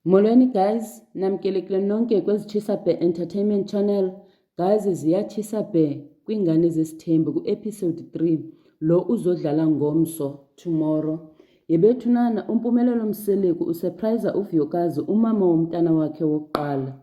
Molweni guys, namkelekile nonke kwezi Chisabe Entertainment Channel. Guys, ziya Chisabe kwingane zesithembu ku-episode 3 lo uzodlala ngomso tomorrow. Yebethunana uMpumelelo Mseleku usurprise uVyokazi umama womntana wakhe wokuqala.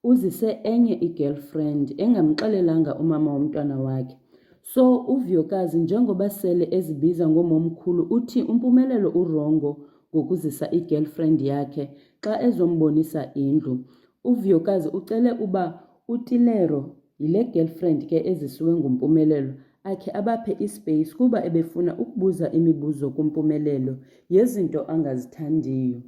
Uzise enye igirlfriend engamxelelanga umama womntwana wakhe. So uVyokazi njengoba sele ezibiza ngomomkhulu uthi uMpumelelo urongo ngokuzisa igirlfriend yakhe xa ezombonisa indlu. uVyokazi ucele uba uTilero yile girlfriend ke ezisiwe nguMpumelelo akhe abaphe ispace kuba ebefuna ukubuza imibuzo kuMpumelelo yezinto angazithandiyo.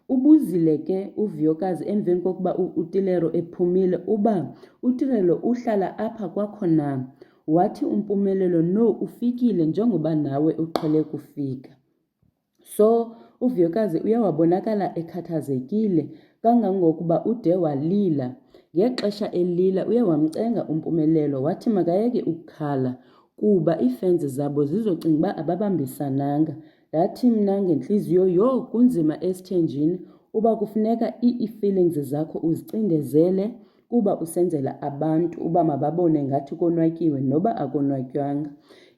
Ubuzile ke uVyokazi emveni kokuba uTilero ephumile uba uTilero uhlala apha kwakho na. Wathi uMpumelelo no, ufikile njengoba nawe uqhele kufika. So uVyokazi uyawabonakala ekhathazekile kangangokuba ude walila. Ngexesha elila uye wamcenga uMpumelelo wathi makayeke ukukhala kuba iifenzi zabo zizocinga uba ababambisananga. Ndathi mna ngentliziyo kunzima esithenjini uba kufuneka ii-feelings zakho uzicindezele kuba usenzela abantu uba mababone ngathi konwatyiwe noba akonwatywanga.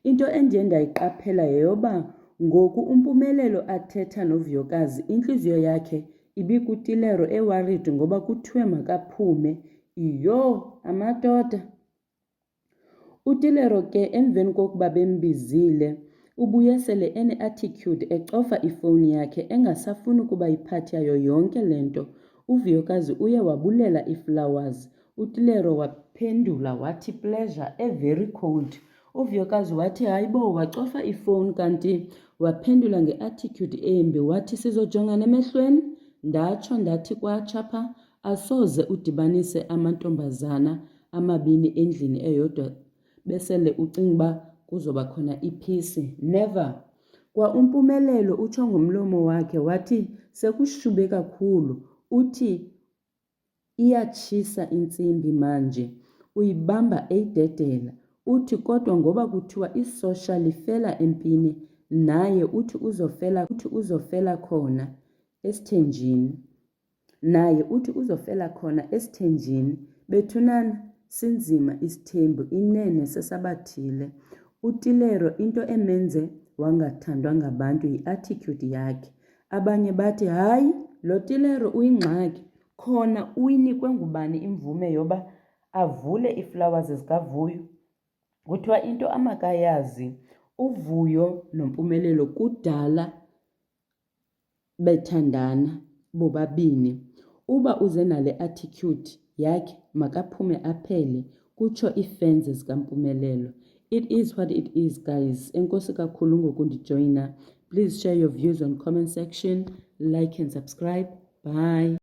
Into endiye ndayiqaphela yeyoba ngoku uMpumelelo athetha noVyokazi intliziyo yakhe ibikuTilero eworried ngoba kuthiwe makaphume. Amadoda. uTilero ke emveni kokuba bembizile ubuye sele ene-attitude ecofa ifowuni yakhe engasafuni ukuba yiphathi yayo yonke le nto. uVyokazi uye wabulela iiflowers. uTilero waphendula wathi pleasure very cold. uVyokazi wathi hayibo, wacofa ifowuni kanti waphendula nge-attitude embi wathi sizojongana emehlweni. Ndatsho ndathi kwatshapha asoze udibanise amantombazana amabini endlini eyodwa besele ucinga uba kuzoba khona iphisi. Never. Kwa uMpumelelo utsho ngomlomo wakhe wathi sekushube kakhulu. Uthi iyatshisa intsimbi manje uyibamba eyidedela. Uthi kodwa ngoba kuthiwa isosha lifela empini naye uthi uzofela khona esithenjini. Bethunana sinzima isithembu inene sesabathile. uTilero into emenze wangathandwa ngabantu yi-attitude yakhe. Abanye bathi hayi, lo Tilero uyingxaki. Khona uyinikwe ngubani imvume yoba avule iiflowers zikaVuyo? Kuthiwa into amakayazi uVuyo noMpumelelo kudala bethandana bobabini. Uba uze nale attitude yakhe makaphume aphele, kutsho iifenzi zikaMpumelelo. It is what it is, guys. Enkosi kakhulu ngokundijoyina. Please share your views on comment section, like and subscribe. Bye.